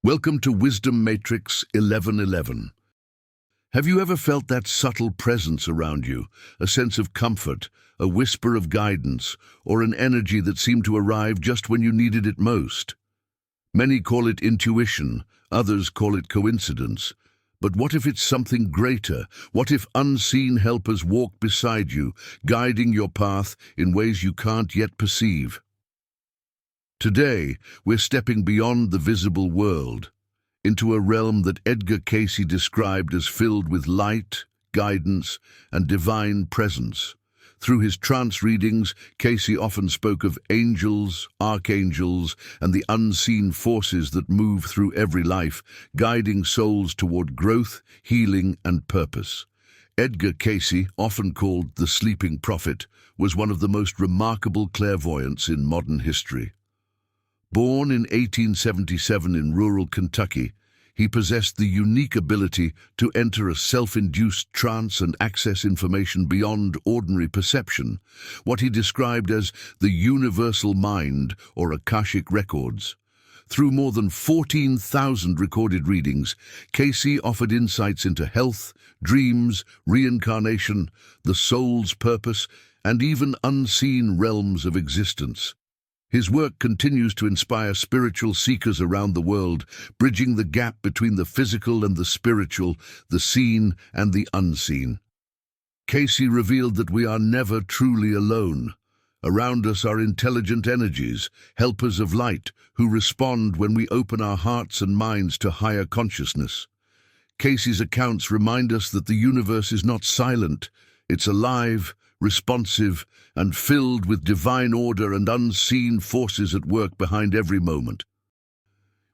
Welcome to Wisdom Matrix 1111. Have you ever felt that subtle presence around you, a sense of comfort, a whisper of guidance, or an energy that seemed to arrive just when you needed it most? Many call it intuition, others call it coincidence. But what if it's something greater? What if unseen helpers walk beside you, guiding your path in ways you can't yet perceive? Today, we're stepping beyond the visible world, into a realm that Edgar Cayce described as filled with light, guidance, and divine presence. Through his trance readings, Cayce often spoke of angels, archangels, and the unseen forces that move through every life, guiding souls toward growth, healing, and purpose. Edgar Cayce, often called the Sleeping Prophet, was one of the most remarkable clairvoyants in modern history. Born in 1877 in rural Kentucky, he possessed the unique ability to enter a self-induced trance and access information beyond ordinary perception, what he described as the universal mind or Akashic records. Through more than 14,000 recorded readings, Cayce offered insights into health, dreams, reincarnation, the soul's purpose, and even unseen realms of existence. His work continues to inspire spiritual seekers around the world, bridging the gap between the physical and the spiritual, the seen and the unseen. Cayce revealed that we are never truly alone. Around us are intelligent energies, helpers of light, who respond when we open our hearts and minds to higher consciousness. Cayce's accounts remind us that the universe is not silent, it's alive, responsive, and filled with divine order and unseen forces at work behind every moment.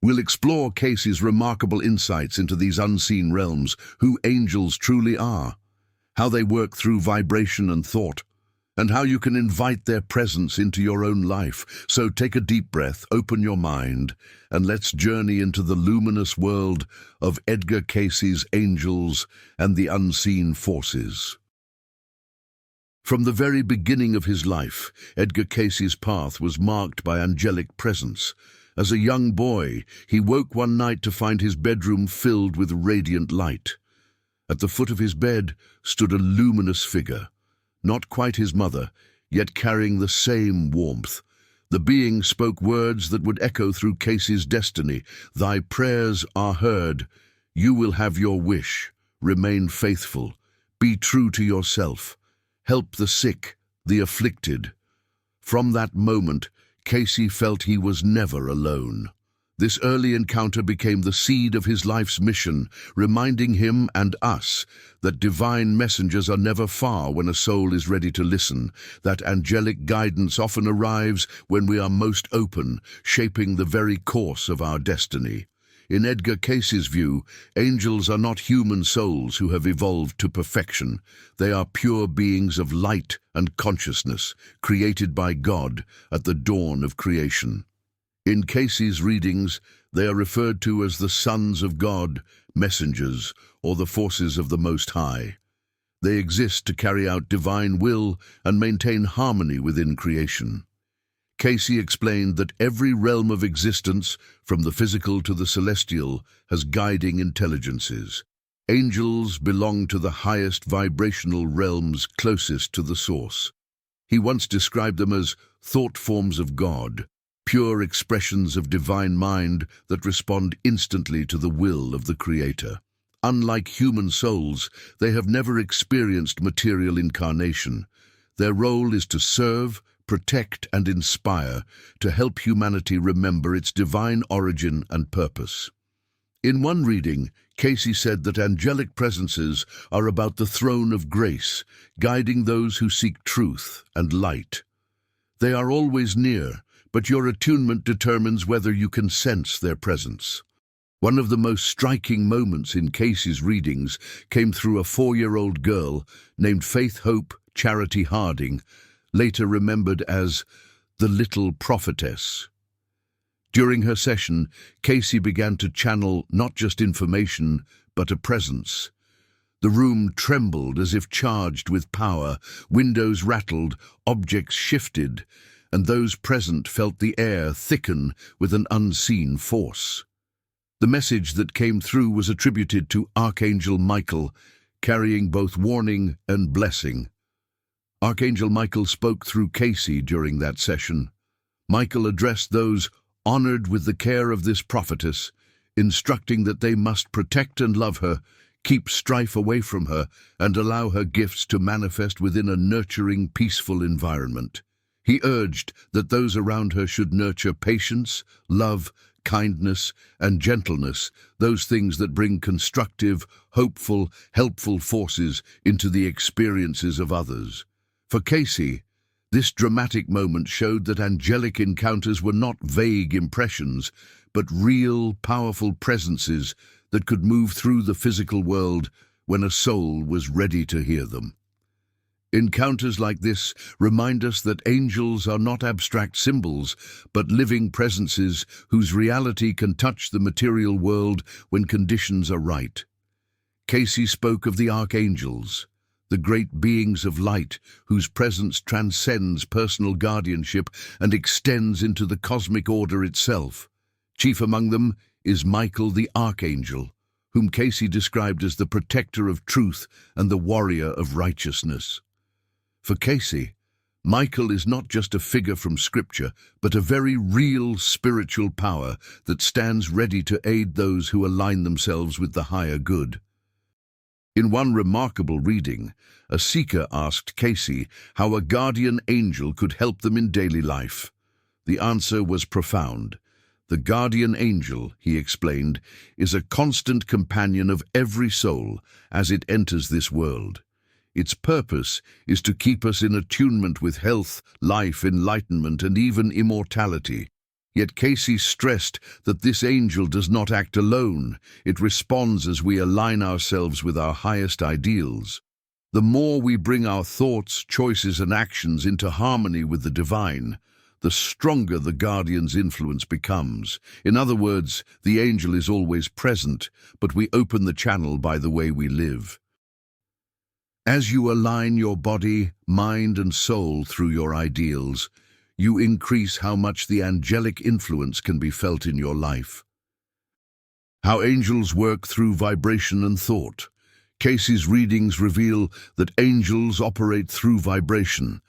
We'll explore Cayce's remarkable insights into these unseen realms, who angels truly are, how they work through vibration and thought, and how you can invite their presence into your own life. So take a deep breath, open your mind, and let's journey into the luminous world of Edgar Cayce's angels and the unseen forces. From the very beginning of his life, Edgar Cayce's path was marked by angelic presence. As a young boy, he woke one night to find his bedroom filled with radiant light. At the foot of his bed stood a luminous figure, not quite his mother, yet carrying the same warmth. The being spoke words that would echo through Cayce's destiny. "Thy prayers are heard. You will have your wish. Remain faithful. Be true to yourself. Help the sick, the afflicted." From that moment, Cayce felt he was never alone. This early encounter became the seed of his life's mission, reminding him and us that divine messengers are never far when a soul is ready to listen, that angelic guidance often arrives when we are most open, shaping the very course of our destiny. In Edgar Cayce's view, angels are not human souls who have evolved to perfection. They are pure beings of light and consciousness, created by God at the dawn of creation. In Cayce's readings, they are referred to as the sons of God, messengers, or the forces of the Most High. They exist to carry out divine will and maintain harmony within creation. Cayce explained that every realm of existence, from the physical to the celestial, has guiding intelligences. Angels belong to the highest vibrational realms closest to the source. He once described them as thought forms of God, pure expressions of divine mind that respond instantly to the will of the Creator. Unlike human souls, they have never experienced material incarnation. Their role is to serve, protect, and inspire, to help humanity remember its divine origin and purpose. In one reading, Cayce said that angelic presences are about the throne of grace, guiding those who seek truth and light. They are always near, but your attunement determines whether you can sense their presence. One of the most striking moments in Cayce's readings came through a 4-year-old girl named Faith Hope Charity Harding, later remembered as the Little Prophetess. During her session, Cayce began to channel not just information, but a presence. The room trembled as if charged with power, windows rattled, objects shifted, and those present felt the air thicken with an unseen force. The message that came through was attributed to Archangel Michael, carrying both warning and blessing. Archangel Michael spoke through Cayce during that session. Michael addressed those honored with the care of this prophetess, instructing that they must protect and love her, keep strife away from her, and allow her gifts to manifest within a nurturing, peaceful environment. He urged that those around her should nurture patience, love, kindness, and gentleness, those things that bring constructive, hopeful, helpful forces into the experiences of others. For Cayce, this dramatic moment showed that angelic encounters were not vague impressions, but real, powerful presences that could move through the physical world when a soul was ready to hear them. Encounters like this remind us that angels are not abstract symbols, but living presences whose reality can touch the material world when conditions are right. Cayce spoke of the archangels, the great beings of light whose presence transcends personal guardianship and extends into the cosmic order itself. Chief among them is Michael the Archangel, whom Cayce described as the protector of truth and the warrior of righteousness. For Cayce, Michael is not just a figure from Scripture, but a very real spiritual power that stands ready to aid those who align themselves with the higher good. In one remarkable reading, a seeker asked Cayce how a guardian angel could help them in daily life. The answer was profound. The guardian angel, he explained, is a constant companion of every soul as it enters this world. Its purpose is to keep us in attunement with health, life, enlightenment, and even immortality. Yet Cayce stressed that this angel does not act alone. It responds as we align ourselves with our highest ideals. The more we bring our thoughts, choices, and actions into harmony with the divine, the stronger the guardian's influence becomes. In other words, the angel is always present, but we open the channel by the way we live. As you align your body, mind, and soul through your ideals, you increase how much the angelic influence can be felt in your life. How angels work through vibration and thought. Cayce's readings reveal that angels operate through vibration.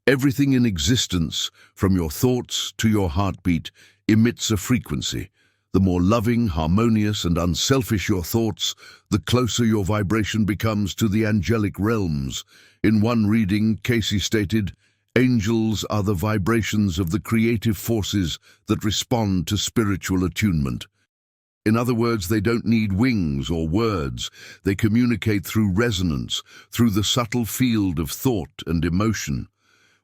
Everything in existence, from your thoughts to your heartbeat, emits a frequency. The more loving, harmonious, and unselfish your thoughts, the closer your vibration becomes to the angelic realms. In one reading, Cayce stated, "Angels are the vibrations of the creative forces that respond to spiritual attunement." In other words, they don't need wings or words. They communicate through resonance, through the subtle field of thought and emotion.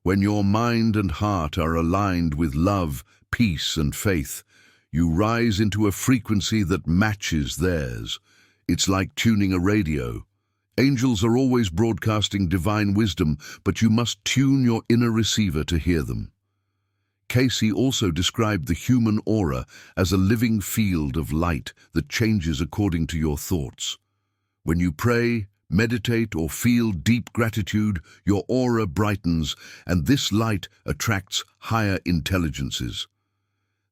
When your mind and heart are aligned with love, peace, and faith, you rise into a frequency that matches theirs. It's like tuning a radio. Angels are always broadcasting divine wisdom, but you must tune your inner receiver to hear them. Cayce also described the human aura as a living field of light that changes according to your thoughts. When you pray, meditate, or feel deep gratitude, your aura brightens, and this light attracts higher intelligences.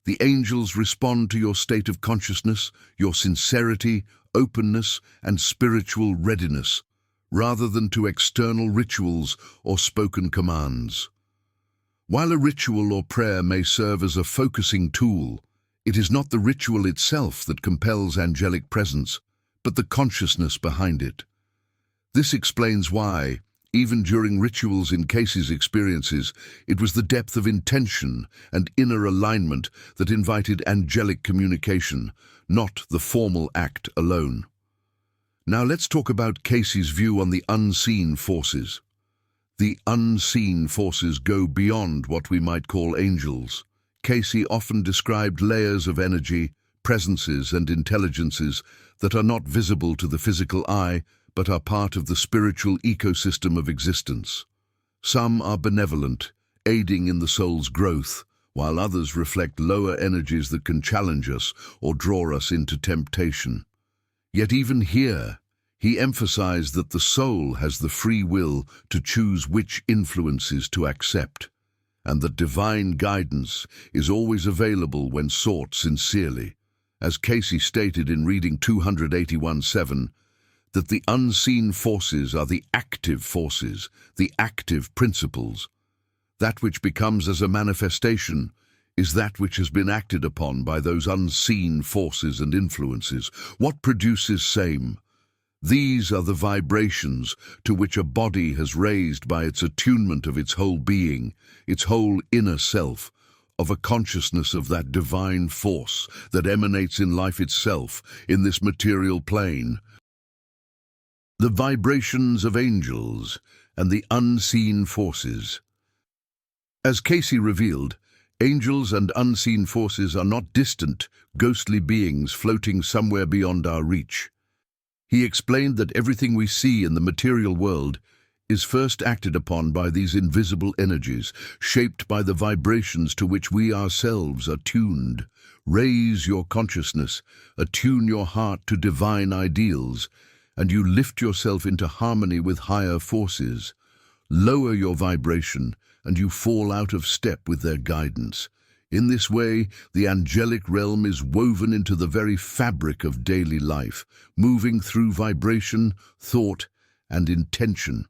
The angels respond to your state of consciousness, your sincerity, openness, and spiritual readiness, rather than to external rituals or spoken commands. While a ritual or prayer may serve as a focusing tool, it is not the ritual itself that compels angelic presence, but the consciousness behind it. This explains why, even during rituals in Cayce's experiences, it was the depth of intention and inner alignment that invited angelic communication, not the formal act alone. Now let's talk about Cayce's view on the unseen forces. The unseen forces go beyond what we might call angels. Cayce often described layers of energy, presences, and intelligences that are not visible to the physical eye, but are part of the spiritual ecosystem of existence. Some are benevolent, aiding in the soul's growth, while others reflect lower energies that can challenge us or draw us into temptation. Yet even here, he emphasized that the soul has the free will to choose which influences to accept, and that divine guidance is always available when sought sincerely. as Cayce stated in reading 281:7, that the unseen forces are the active forces, the active principles. That which becomes as a manifestation is that which has been acted upon by those unseen forces and influences. What produces same? These are the vibrations to which a body has raised by its attunement of its whole being, its whole inner self, of a consciousness of that divine force that emanates in life itself, in this material plane. The vibrations of angels and the unseen forces. As Cayce revealed, angels and unseen forces are not distant, ghostly beings floating somewhere beyond our reach. He explained that everything we see in the material world is first acted upon by these invisible energies, shaped by the vibrations to which we ourselves are tuned. Raise your consciousness, attune your heart to divine ideals, and you lift yourself into harmony with higher forces. Lower your vibration, and you fall out of step with their guidance. In this way, the angelic realm is woven into the very fabric of daily life, moving through vibration, thought, and intention.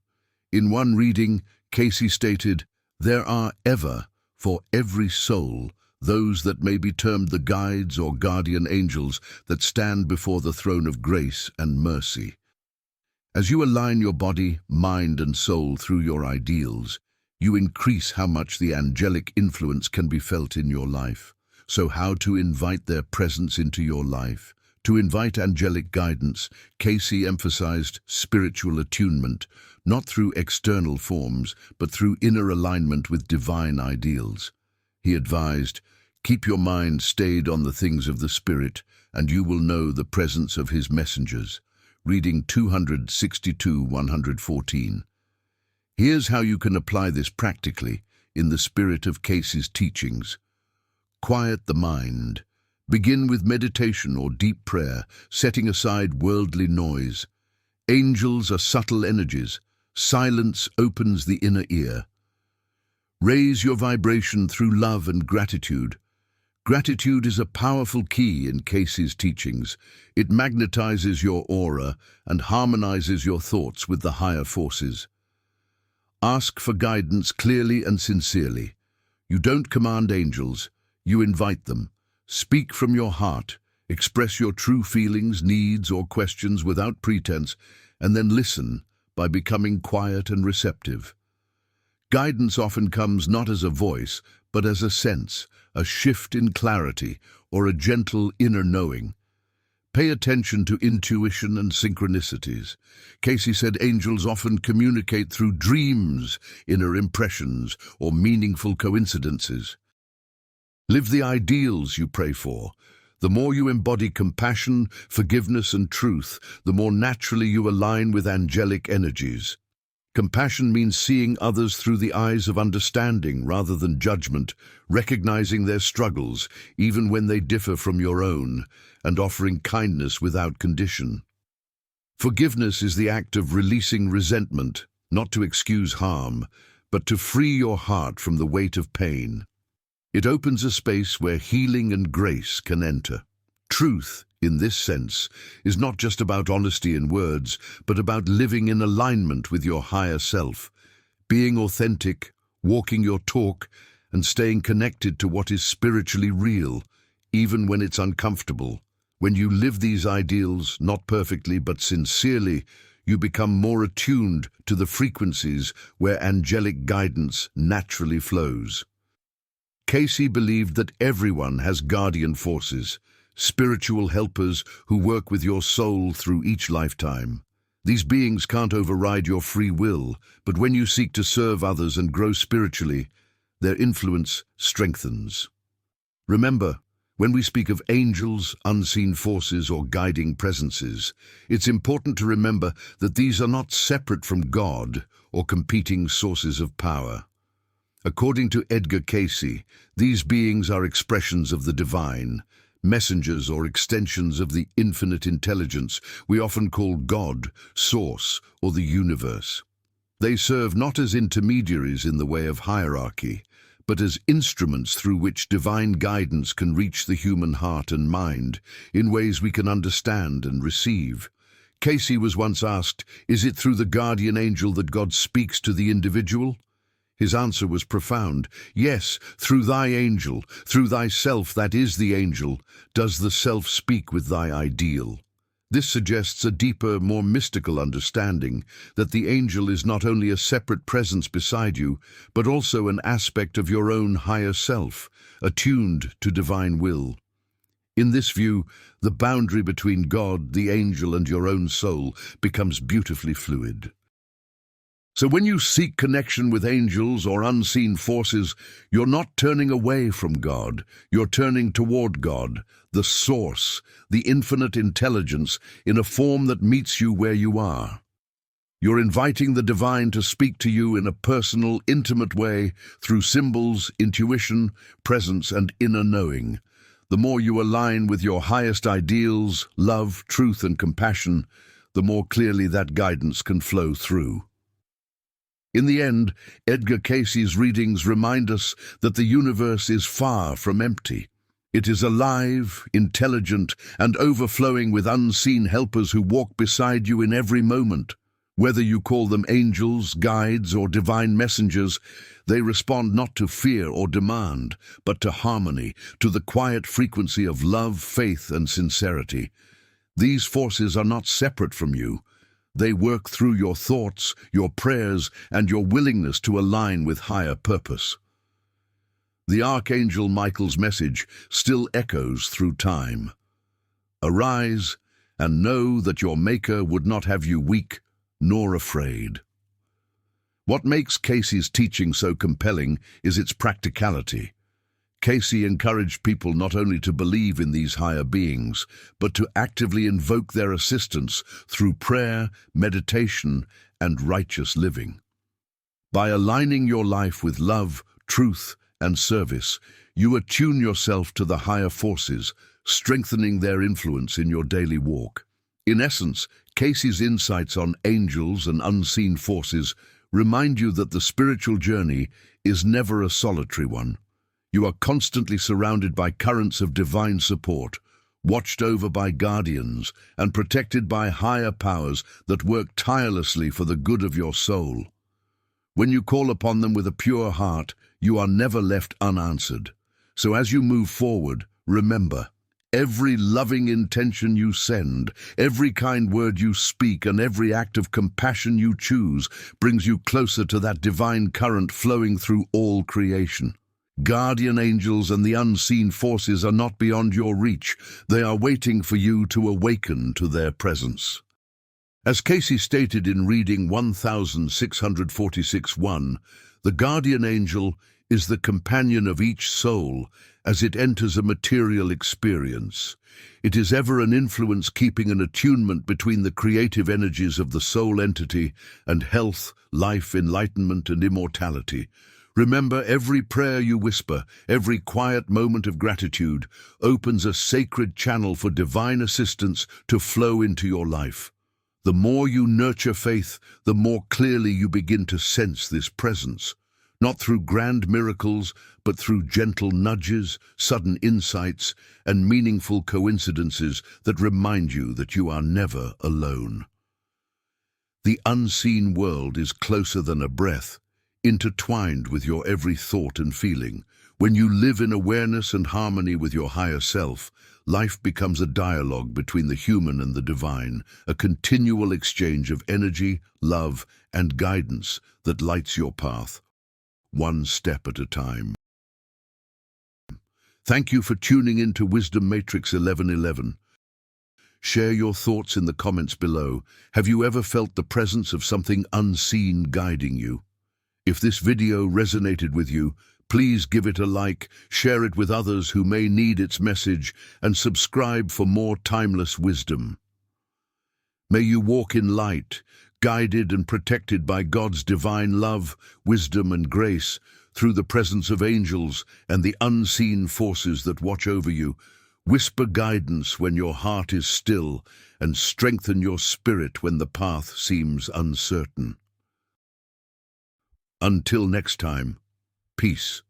In one reading, Cayce stated, "There are ever, for every soul, those that may be termed the guides or guardian angels that stand before the throne of grace and mercy." As you align your body, mind, and soul through your ideals, you increase how much the angelic influence can be felt in your life. So how to invite their presence into your life? To invite angelic guidance, Cayce emphasized spiritual attunement, not through external forms, but through inner alignment with divine ideals. He advised, "Keep your mind stayed on the things of the Spirit, and you will know the presence of His messengers." Reading 262:114. Here's how you can apply this practically in the spirit of Cayce's teachings. Quiet the mind. Begin with meditation or deep prayer, setting aside worldly noise. Angels are subtle energies. Silence opens the inner ear. Raise your vibration through love and gratitude. Gratitude is a powerful key in Cayce's teachings. It magnetizes your aura and harmonizes your thoughts with the higher forces. Ask for guidance clearly and sincerely. You don't command angels, you invite them. Speak from your heart, express your true feelings, needs, or questions without pretense, and then listen by becoming quiet and receptive. Guidance often comes not as a voice, but as a sense, a shift in clarity, or a gentle inner knowing. Pay attention to intuition and synchronicities. Cayce said angels often communicate through dreams, inner impressions, or meaningful coincidences. Live the ideals you pray for. The more you embody compassion, forgiveness, and truth, the more naturally you align with angelic energies. Compassion means seeing others through the eyes of understanding rather than judgment, recognizing their struggles, even when they differ from your own, and offering kindness without condition. Forgiveness is the act of releasing resentment, not to excuse harm, but to free your heart from the weight of pain. It opens a space where healing and grace can enter. Truth, in this sense, is not just about honesty in words, but about living in alignment with your higher self, being authentic, walking your talk, and staying connected to what is spiritually real, even when it's uncomfortable. When you live these ideals, not perfectly but sincerely, you become more attuned to the frequencies where angelic guidance naturally flows. Cayce believed that everyone has guardian forces, spiritual helpers who work with your soul through each lifetime. These beings can't override your free will, but when you seek to serve others and grow spiritually, their influence strengthens. Remember, when we speak of angels, unseen forces, or guiding presences, it's important to remember that these are not separate from God or competing sources of power. According to Edgar Cayce, these beings are expressions of the divine, messengers or extensions of the infinite intelligence we often call God, Source, or the universe. They serve not as intermediaries in the way of hierarchy, but as instruments through which divine guidance can reach the human heart and mind in ways we can understand and receive. Cayce was once asked, "Is it through the guardian angel that God speaks to the individual?" His answer was profound. "Yes, through thy angel, through thyself that is the angel, does the self speak with thy ideal." This suggests a deeper, more mystical understanding that the angel is not only a separate presence beside you, but also an aspect of your own higher self, attuned to divine will. In this view, the boundary between God, the angel, and your own soul becomes beautifully fluid. So when you seek connection with angels or unseen forces, you're not turning away from God, you're turning toward God, the source, the infinite intelligence, in a form that meets you where you are. You're inviting the divine to speak to you in a personal, intimate way through symbols, intuition, presence, and inner knowing. The more you align with your highest ideals, love, truth, and compassion, the more clearly that guidance can flow through. In the end, Edgar Cayce's readings remind us that the universe is far from empty. It is alive, intelligent, and overflowing with unseen helpers who walk beside you in every moment. Whether you call them angels, guides, or divine messengers, they respond not to fear or demand, but to harmony, to the quiet frequency of love, faith, and sincerity. These forces are not separate from you. They work through your thoughts, your prayers, and your willingness to align with higher purpose. The Archangel Michael's message still echoes through time. Arise and know that your Maker would not have you weak nor afraid. What makes Cayce's teaching so compelling is its practicality. Cayce encouraged people not only to believe in these higher beings, but to actively invoke their assistance through prayer, meditation, and righteous living. By aligning your life with love, truth, and service, you attune yourself to the higher forces, strengthening their influence in your daily walk. In essence, Cayce's insights on angels and unseen forces remind you that the spiritual journey is never a solitary one. You are constantly surrounded by currents of divine support, watched over by guardians, and protected by higher powers that work tirelessly for the good of your soul. When you call upon them with a pure heart, you are never left unanswered. So as you move forward, remember, every loving intention you send, every kind word you speak, and every act of compassion you choose brings you closer to that divine current flowing through all creation. Guardian angels and the unseen forces are not beyond your reach. They are waiting for you to awaken to their presence. As Cayce stated in reading 1646:1, the guardian angel is the companion of each soul as it enters a material experience. It is ever an influence keeping an attunement between the creative energies of the soul entity and health, life, enlightenment, and immortality. Remember, every prayer you whisper, every quiet moment of gratitude opens a sacred channel for divine assistance to flow into your life. The more you nurture faith, the more clearly you begin to sense this presence, not through grand miracles, but through gentle nudges, sudden insights, and meaningful coincidences that remind you that you are never alone. The unseen world is closer than a breath, intertwined with your every thought and feeling. When you live in awareness and harmony with your higher self, life becomes a dialogue between the human and the divine, a continual exchange of energy, love, and guidance that lights your path, one step at a time. Thank you for tuning in to Wisdom Matrix 1111. Share your thoughts in the comments below. Have you ever felt the presence of something unseen guiding you? If this video resonated with you, please give it a like, share it with others who may need its message, and subscribe for more timeless wisdom. May you walk in light, guided and protected by God's divine love, wisdom, and grace, through the presence of angels and the unseen forces that watch over you. Whisper guidance when your heart is still, and strengthen your spirit when the path seems uncertain. Until next time, peace.